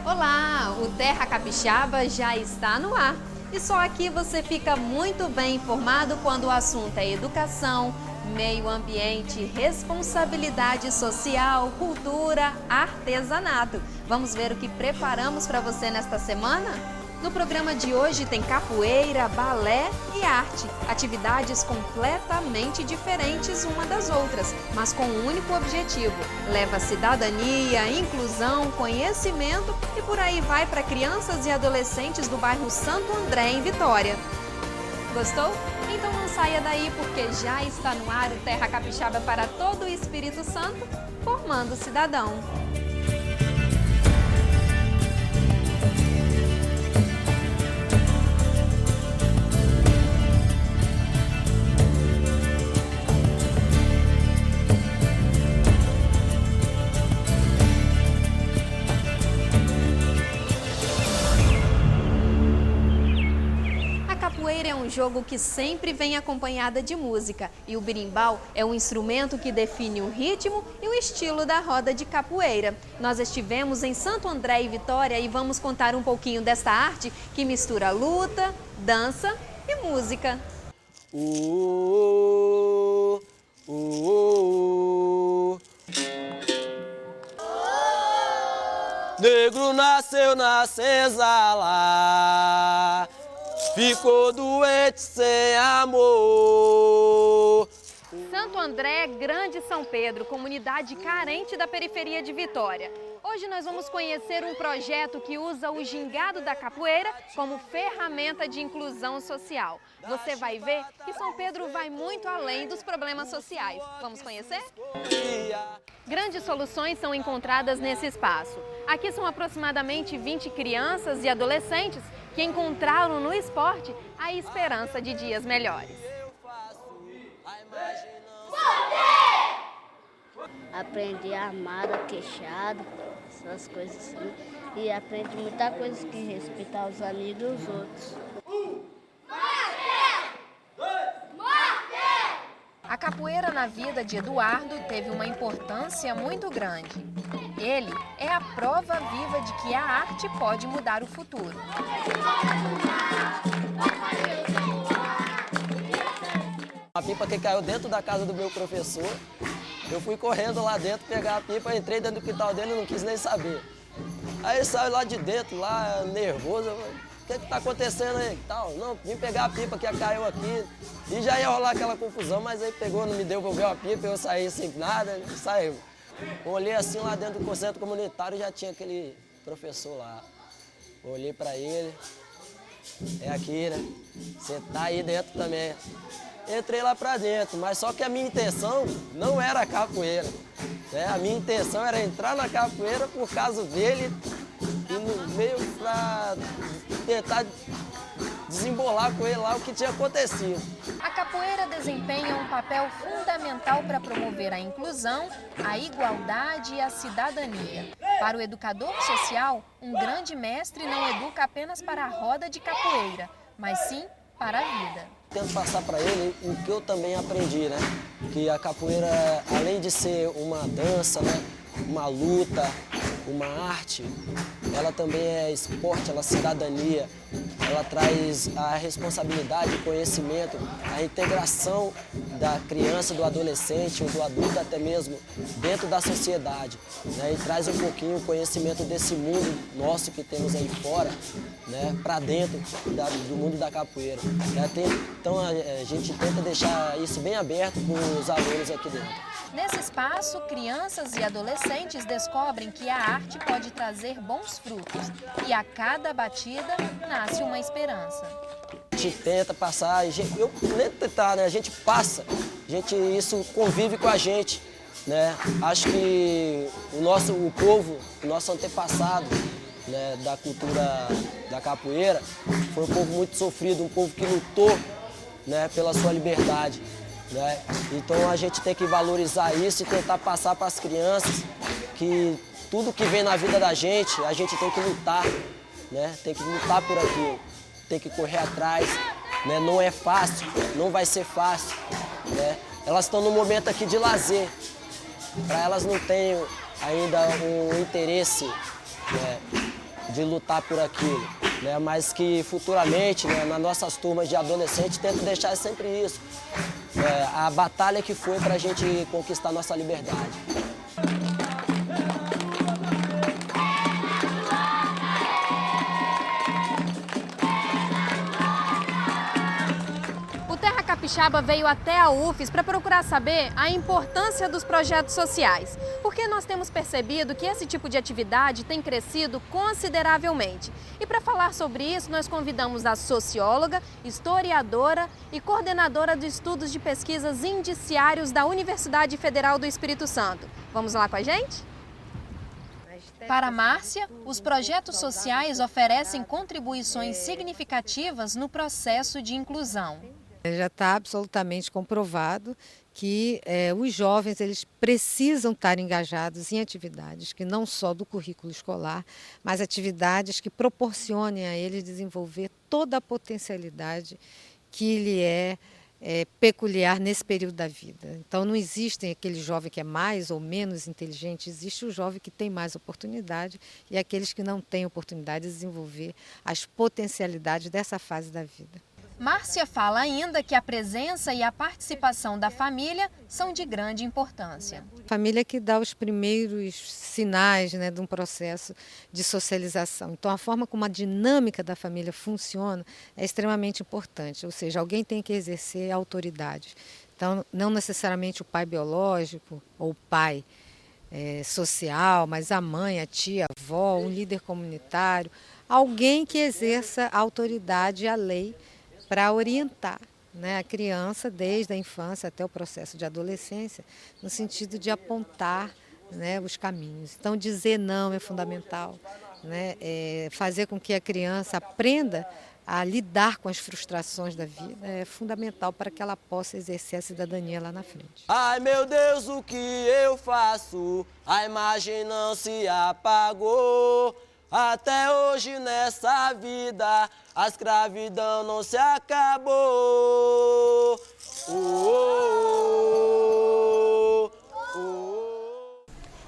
Olá, o Terra Capixaba já está no ar. E só aqui você fica muito bem informado quando o assunto é educação, meio ambiente, responsabilidade social, cultura, artesanato. Vamos ver o que preparamos para você nesta semana? No programa de hoje tem capoeira, balé e arte, atividades completamente diferentes uma das outras, mas com um único objetivo: leva cidadania, inclusão, conhecimento e por aí vai para crianças e adolescentes do bairro Santo André, em Vitória. Gostou? Então não saia daí, porque já está no ar o Terra Capixaba para todo o Espírito Santo, formando cidadão. É um jogo que sempre vem acompanhada de música e o berimbau é um instrumento que define o ritmo e o estilo da roda de capoeira. Nós estivemos em Santo André e Vitória e vamos contar um pouquinho desta arte que mistura luta, dança e música. Negro nasceu na senzala, ficou doente sem amor. Santo André, Grande São Pedro, comunidade carente da periferia de Vitória. Hoje nós vamos conhecer um projeto que usa o gingado da capoeira como ferramenta de inclusão social. Você vai ver que São Pedro vai muito além dos problemas sociais. Vamos conhecer? Grandes soluções são encontradas nesse espaço. Aqui são aproximadamente 20 crianças e adolescentes que encontraram no esporte a esperança de dias melhores. Aprendi armada, queixada, essas coisas assim. E aprendi muita coisa que respeitar os amigos e os outros. A capoeira na vida de Eduardo teve uma importância muito grande. Ele é a prova viva de que a arte pode mudar o futuro. A pipa que caiu dentro da casa do meu professor, eu fui correndo lá dentro pegar a pipa, entrei dentro do quintal dele e não quis nem saber. Aí ele saiu lá de dentro, lá nervoso, eu falei, o que está acontecendo aí? Tal, não, vim pegar a pipa que caiu aqui e já ia rolar aquela confusão, mas aí pegou, não me devolveu a pipa, eu saí sem nada, saiu. Olhei assim lá dentro do centro comunitário e já tinha aquele professor lá. Olhei para ele, é aqui, né? Você tá aí dentro também. Entrei lá para dentro, mas só que a minha intenção não era a capoeira. Né? A minha intenção era entrar na capoeira por causa dele e no meio para tentar desembolar com ele lá o que tinha acontecido. A capoeira desempenha um papel fundamental para promover a inclusão, a igualdade e a cidadania. Para o educador social, um grande mestre não educa apenas para a roda de capoeira, mas sim para a vida. Tento passar para ele o que eu também aprendi, né? Que a capoeira, além de ser uma dança, né? Uma luta, uma arte, ela também é esporte, ela é cidadania, ela traz a responsabilidade, o conhecimento, a integração da criança, do adolescente ou do adulto até mesmo dentro da sociedade, né? E traz um pouquinho o conhecimento desse mundo nosso que temos aí fora, né? Para dentro do mundo da capoeira. Então a gente tenta deixar isso bem aberto para os alunos aqui dentro. Nesse espaço, crianças e adolescentes descobrem que a arte pode trazer bons frutos e a cada batida nasce uma esperança. A gente tenta passar, eu nem tentar, né? A gente passa, isso convive com a gente, né? Acho que o povo, o nosso antepassado, né, da cultura da capoeira, foi um povo muito sofrido, um povo que lutou, né, pela sua liberdade. Né? Então a gente tem que valorizar isso e tentar passar para as crianças que tudo que vem na vida da gente, a gente tem que lutar, né? Tem que lutar por aquilo, tem que correr atrás, né? Não é fácil, não vai ser fácil, né? Elas estão num momento aqui de lazer, para elas não tem ainda um interesse, né, de lutar por aquilo, né? Mas que futuramente, né, nas nossas turmas de adolescentes, tento deixar sempre isso, a batalha que foi para a gente conquistar nossa liberdade. Capixaba veio até a UFES para procurar saber a importância dos projetos sociais, porque nós temos percebido que esse tipo de atividade tem crescido consideravelmente. E para falar sobre isso, nós convidamos a socióloga, historiadora e coordenadora de estudos de pesquisas indiciários da Universidade Federal do Espírito Santo. Vamos lá com a gente? Para Márcia, os projetos sociais oferecem contribuições significativas no processo de inclusão. Já está absolutamente comprovado que os jovens eles precisam estar engajados em atividades que não só do currículo escolar, mas atividades que proporcionem a eles desenvolver toda a potencialidade que lhe é peculiar nesse período da vida. Então não existe aquele jovem que é mais ou menos inteligente, existe o jovem que tem mais oportunidade e aqueles que não têm oportunidade de desenvolver as potencialidades dessa fase da vida. Márcia fala ainda que a presença e a participação da família são de grande importância. A família que dá os primeiros sinais, né, de um processo de socialização. Então, a forma como a dinâmica da família funciona é extremamente importante, ou seja, alguém tem que exercer a autoridade. Então, não necessariamente o pai biológico ou o pai social, mas a mãe, a tia, a avó, um líder comunitário, alguém que exerça a autoridade e a lei para orientar, né, a criança desde a infância até o processo de adolescência, no sentido de apontar, né, os caminhos. Então, dizer não é fundamental, né, fazer com que a criança aprenda a lidar com as frustrações da vida é fundamental para que ela possa exercer a cidadania lá na frente. Ai meu Deus, o que eu faço? A imagem não se apagou. Até hoje nessa vida, a escravidão não se acabou.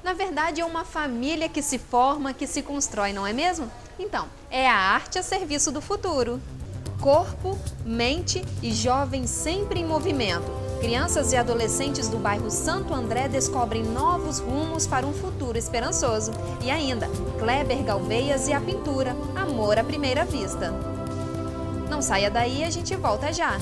Na verdade, é uma família que se forma, que se constrói, não é mesmo? Então, é a arte a serviço do futuro. Corpo, mente e jovens sempre em movimento. Crianças e adolescentes do bairro Santo André descobrem novos rumos para um futuro esperançoso. E ainda, Kleber Galveias e a pintura, Amor à Primeira Vista. Não saia daí, a gente volta já.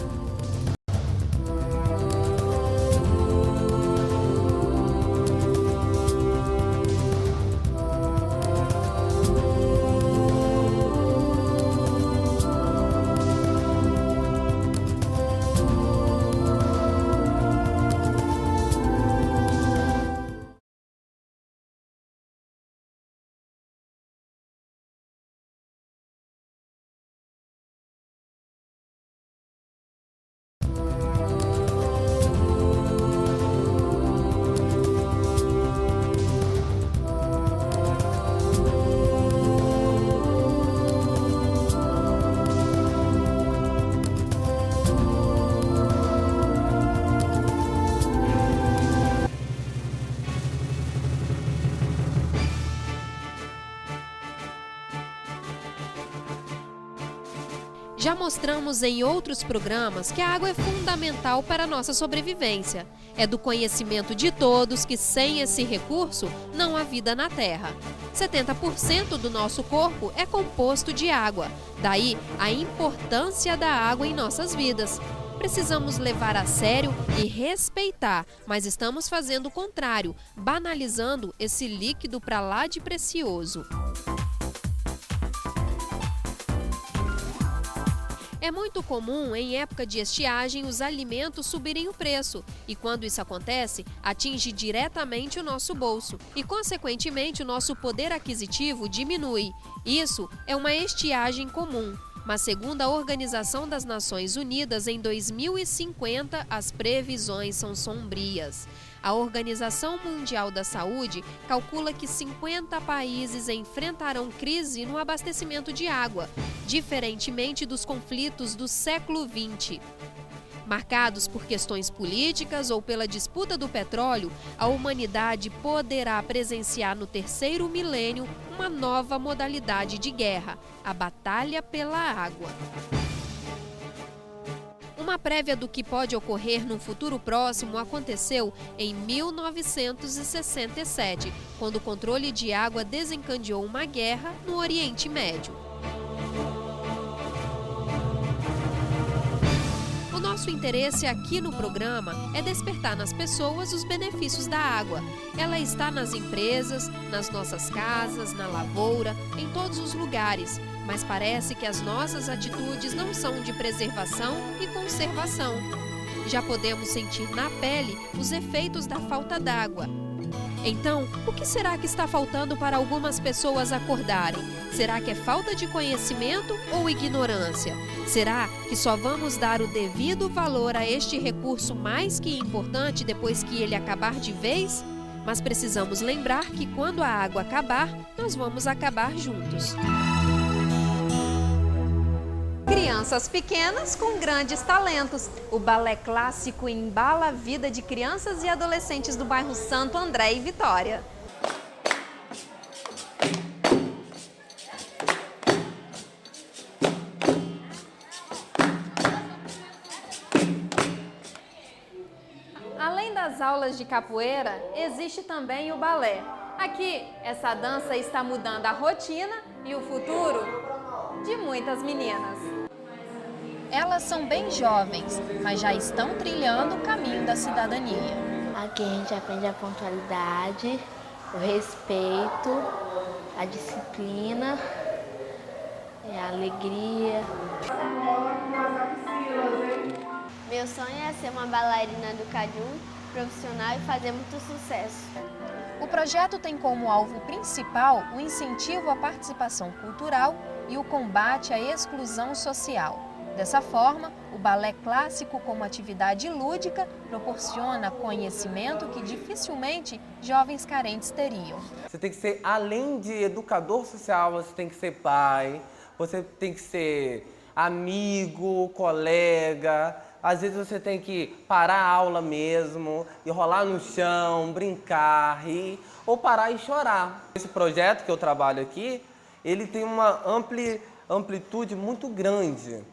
Já mostramos em outros programas que a água é fundamental para a nossa sobrevivência. É do conhecimento de todos que sem esse recurso não há vida na Terra. 70% do nosso corpo é composto de água, daí a importância da água em nossas vidas. Precisamos levar a sério e respeitar, mas estamos fazendo o contrário, banalizando esse líquido para lá de precioso. É muito comum, em época de estiagem, os alimentos subirem o preço. E quando isso acontece, atinge diretamente o nosso bolso. E, consequentemente, o nosso poder aquisitivo diminui. Isso é uma estiagem comum. Mas, segundo a Organização das Nações Unidas, em 2050, as previsões são sombrias. A Organização Mundial da Saúde calcula que 50 países enfrentarão crise no abastecimento de água, diferentemente dos conflitos do século XX. Marcados por questões políticas ou pela disputa do petróleo, a humanidade poderá presenciar no terceiro milênio uma nova modalidade de guerra, a batalha pela água. Uma prévia do que pode ocorrer num futuro próximo aconteceu em 1967, quando o controle de água desencadeou uma guerra no Oriente Médio. O nosso interesse aqui no programa é despertar nas pessoas os benefícios da água. Ela está nas empresas, nas nossas casas, na lavoura, em todos os lugares. Mas parece que as nossas atitudes não são de preservação e conservação. Já podemos sentir na pele os efeitos da falta d'água. Então, o que será que está faltando para algumas pessoas acordarem? Será que é falta de conhecimento ou ignorância? Será que só vamos dar o devido valor a este recurso mais que importante depois que ele acabar de vez? Mas precisamos lembrar que quando a água acabar, nós vamos acabar juntos. Crianças pequenas com grandes talentos. O balé clássico embala a vida de crianças e adolescentes do bairro Santo André e Vitória. Além das aulas de capoeira, existe também o balé. Aqui, essa dança está mudando a rotina e o futuro de muitas meninas. Elas são bem jovens, mas já estão trilhando o caminho da cidadania. Aqui a gente aprende a pontualidade, o respeito, a disciplina, a alegria. Meu sonho é ser uma bailarina do Cajun, profissional e fazer muito sucesso. O projeto tem como alvo principal o incentivo à participação cultural e o combate à exclusão social. Dessa forma, o balé clássico como atividade lúdica proporciona conhecimento que dificilmente jovens carentes teriam. Você tem que ser, além de educador social, você tem que ser pai, você tem que ser amigo, colega. Às vezes você tem que parar a aula mesmo, e rolar no chão, brincar, rir, ou parar e chorar. Esse projeto que eu trabalho aqui, ele tem uma amplitude muito grande,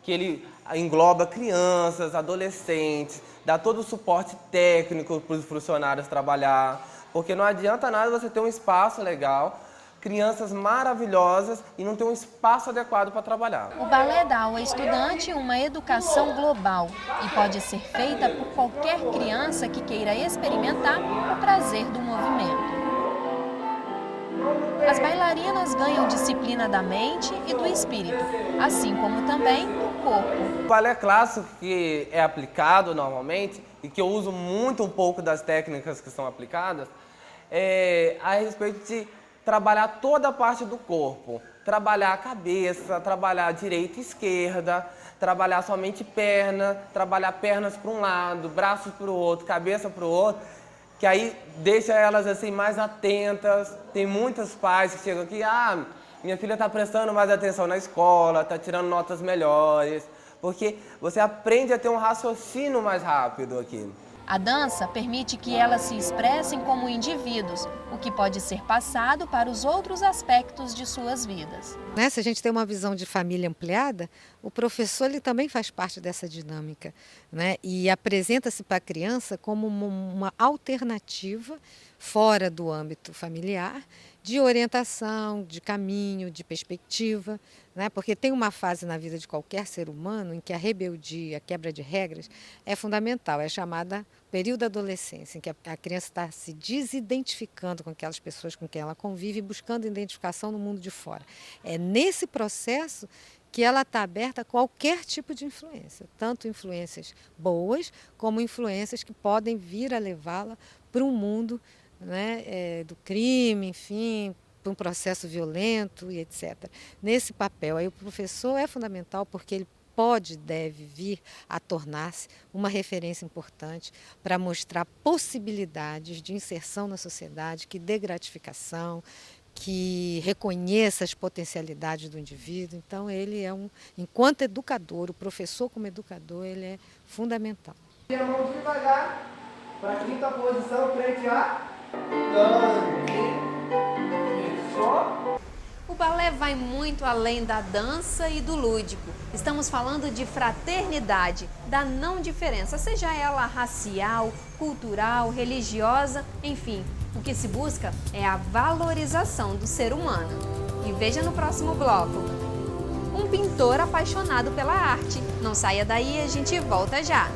que ele engloba crianças, adolescentes, dá todo o suporte técnico para os funcionários trabalhar, porque não adianta nada você ter um espaço legal, crianças maravilhosas e não ter um espaço adequado para trabalhar. O balé dá ao estudante uma educação global e pode ser feita por qualquer criança que queira experimentar o prazer do movimento. As bailarinas ganham disciplina da mente e do espírito, assim como também do corpo. O balé clássico que é aplicado normalmente e que eu uso muito um pouco das técnicas que são aplicadas é a respeito de trabalhar toda a parte do corpo, trabalhar a cabeça, trabalhar a direita e esquerda, trabalhar somente perna, trabalhar pernas para um lado, braços para o outro, cabeça para o outro, que aí deixa elas assim mais atentas. Tem muitos pais que chegam aqui, minha filha está prestando mais atenção na escola, está tirando notas melhores, porque você aprende a ter um raciocínio mais rápido aqui. A dança permite que elas se expressem como indivíduos, o que pode ser passado para os outros aspectos de suas vidas. Se a gente tem uma visão de família ampliada, o professor ele também faz parte dessa dinâmica, e apresenta-se para a criança como uma alternativa fora do âmbito familiar, de orientação, de caminho, de perspectiva, porque tem uma fase na vida de qualquer ser humano em que a rebeldia, a quebra de regras é fundamental, é chamada período da adolescência, em que a criança está se desidentificando com aquelas pessoas com quem ela convive e buscando identificação no mundo de fora. É nesse processo que ela está aberta a qualquer tipo de influência, tanto influências boas como influências que podem vir a levá-la para um mundo do crime, enfim, para um processo violento e etc. Nesse papel, aí o professor é fundamental porque ele deve vir a tornar-se uma referência importante para mostrar possibilidades de inserção na sociedade que dê gratificação, que reconheça as potencialidades do indivíduo. Então, ele é enquanto educador, o professor como educador, ele é fundamental. Vamos devagar para a quinta posição, frente a O balé vai muito além da dança e do lúdico. Estamos falando de fraternidade, da não diferença, seja ela racial, cultural, religiosa, enfim. O que se busca é a valorização do ser humano. E veja no próximo bloco. Um pintor apaixonado pela arte. Não saia daí, a gente volta já.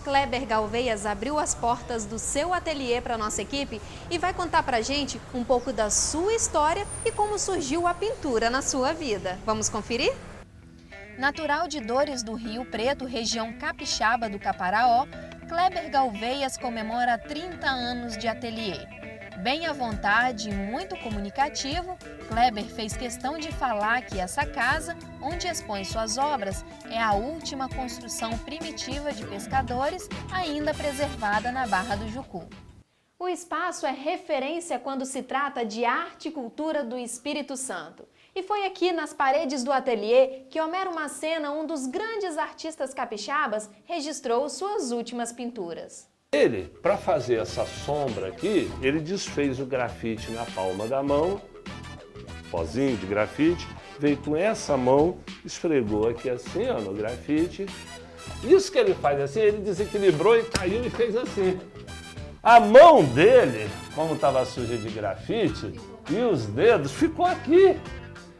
Kleber Galveias abriu as portas do seu ateliê para a nossa equipe e vai contar para a gente um pouco da sua história e como surgiu a pintura na sua vida. Vamos conferir? Natural de Dores do Rio Preto, região capixaba do Caparaó, Kleber Galveias comemora 30 anos de ateliê. Bem à vontade e muito comunicativo, Kleber fez questão de falar que essa casa, onde expõe suas obras, é a última construção primitiva de pescadores ainda preservada na Barra do Jucu. O espaço é referência quando se trata de arte e cultura do Espírito Santo. E foi aqui nas paredes do ateliê que Homero Macena, um dos grandes artistas capixabas, registrou suas últimas pinturas. Ele, para fazer essa sombra aqui, ele desfez o grafite na palma da mão, pozinho de grafite, veio com essa mão, esfregou aqui assim, ó, no grafite. Isso que ele faz assim, ele desequilibrou e caiu e fez assim. A mão dele, como estava suja de grafite, e os dedos, ficou aqui.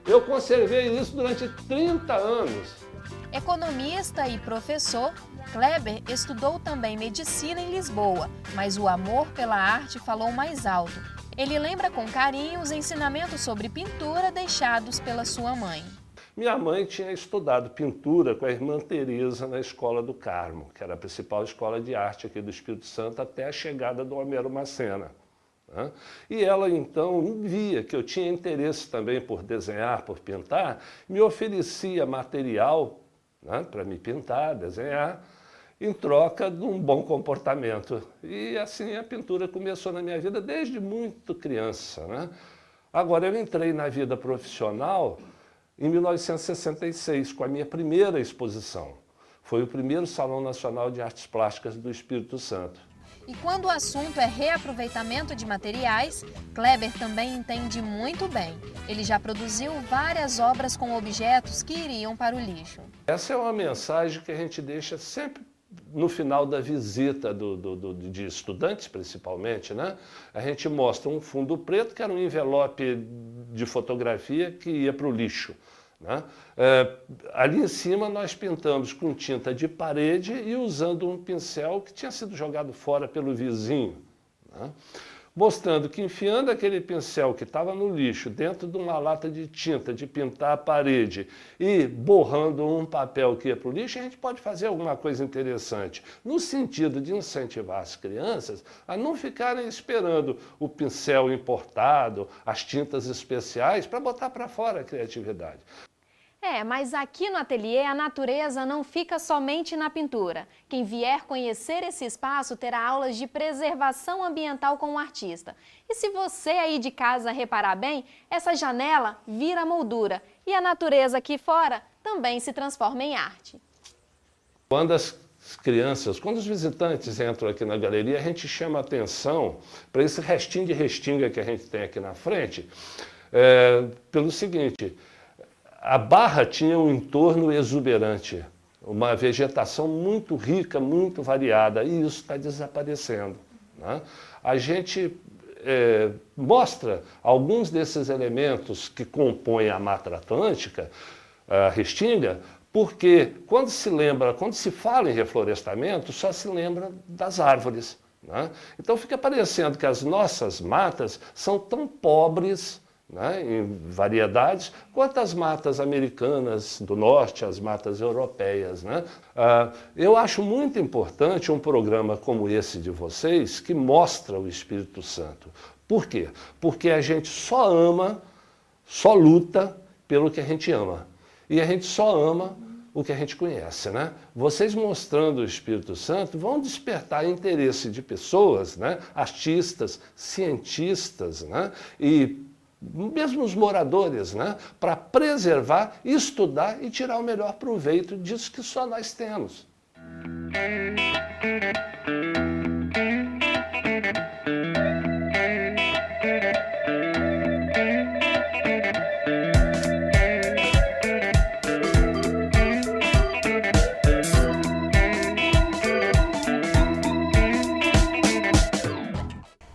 Eu conservei isso durante 30 anos. Economista e professor, Kleber estudou também medicina em Lisboa, mas o amor pela arte falou mais alto. Ele lembra com carinho os ensinamentos sobre pintura deixados pela sua mãe. Minha mãe tinha estudado pintura com a irmã Teresa na Escola do Carmo, que era a principal escola de arte aqui do Espírito Santo até a chegada do Homero Macena. E ela então via que eu tinha interesse também por desenhar, por pintar, me oferecia material para me pintar, desenhar, em troca de um bom comportamento. E assim a pintura começou na minha vida desde muito criança. Agora eu entrei na vida profissional em 1966, com a minha primeira exposição. Foi o primeiro Salão Nacional de Artes Plásticas do Espírito Santo. E quando o assunto é reaproveitamento de materiais, Kleber também entende muito bem. Ele já produziu várias obras com objetos que iriam para o lixo. Essa é uma mensagem que a gente deixa sempre no final da visita de estudantes, principalmente, A gente mostra um fundo preto, que era um envelope de fotografia que ia para o lixo. Ali em cima nós pintamos com tinta de parede e usando um pincel que tinha sido jogado fora pelo vizinho, mostrando que enfiando aquele pincel que estava no lixo dentro de uma lata de tinta de pintar a parede e borrando um papel que ia para o lixo, a gente pode fazer alguma coisa interessante, no sentido de incentivar as crianças a não ficarem esperando o pincel importado, as tintas especiais, para botar para fora a criatividade. Mas aqui no ateliê a natureza não fica somente na pintura. Quem vier conhecer esse espaço terá aulas de preservação ambiental com o artista. E se você aí de casa reparar bem, essa janela vira moldura e a natureza aqui fora também se transforma em arte. Quando as crianças, quando os visitantes entram aqui na galeria, a gente chama atenção para esse restinho de restinga que a gente tem aqui na frente, pelo seguinte: a Barra tinha um entorno exuberante, uma vegetação muito rica, muito variada, e isso está desaparecendo. A gente mostra alguns desses elementos que compõem a Mata Atlântica, a Restinga, porque quando se fala em reflorestamento, só se lembra das árvores, né? Então fica parecendo que as nossas matas são tão pobres, né, em variedades, quanto as matas americanas do norte, as matas europeias, né? Eu acho muito importante um programa como esse de vocês, que mostra o Espírito Santo. Por quê? Porque a gente só ama, só luta pelo que a gente ama. E a gente só ama o que a gente conhece, né? Vocês mostrando o Espírito Santo vão despertar interesse de pessoas, né, artistas, cientistas, né, e mesmo os moradores, né, para preservar, estudar e tirar o melhor proveito disso que só nós temos.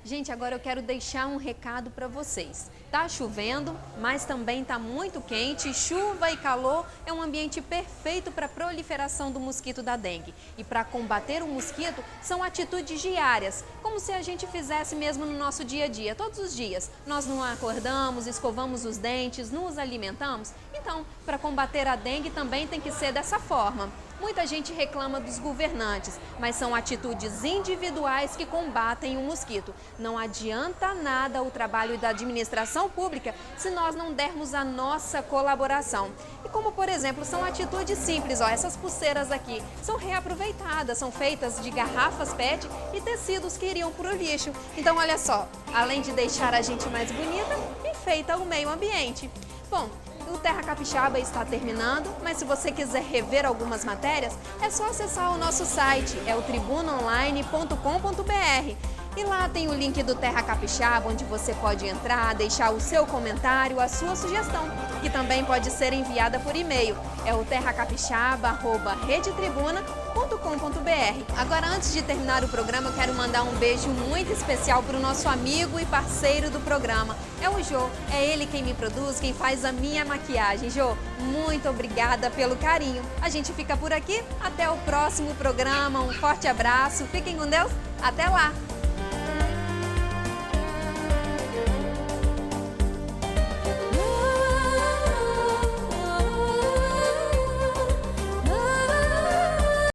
Gente, agora eu quero deixar um recado para vocês. Tá chovendo, mas também tá muito quente. Chuva e calor é um ambiente perfeito para a proliferação do mosquito da dengue. E para combater o mosquito, são atitudes diárias, como se a gente fizesse mesmo no nosso dia a dia, todos os dias. Nós não acordamos, escovamos os dentes, nos alimentamos. Então, para combater a dengue também tem que ser dessa forma. Muita gente reclama dos governantes, mas são atitudes individuais que combatem o mosquito. Não adianta nada o trabalho da administração pública se nós não dermos a nossa colaboração. E como, por exemplo, são atitudes simples, ó, essas pulseiras aqui são reaproveitadas, são feitas de garrafas PET e tecidos que iriam para o lixo. Então, olha só, além de deixar a gente mais bonita, enfeita o meio ambiente. Bom, o Terra Capixaba está terminando, mas se você quiser rever algumas matérias, é só acessar o nosso site, é o tribunaonline.com.br. E lá tem o link do Terra Capixaba, onde você pode entrar, deixar o seu comentário, a sua sugestão, que também pode ser enviada por e-mail. É o terracapixaba@redetribuna.com.br. Agora, antes de terminar o programa, eu quero mandar um beijo muito especial para o nosso amigo e parceiro do programa. É o Jô, é ele quem me produz, quem faz a minha maquiagem. Jô, muito obrigada pelo carinho. A gente fica por aqui, até o próximo programa, um forte abraço, fiquem com Deus, até lá!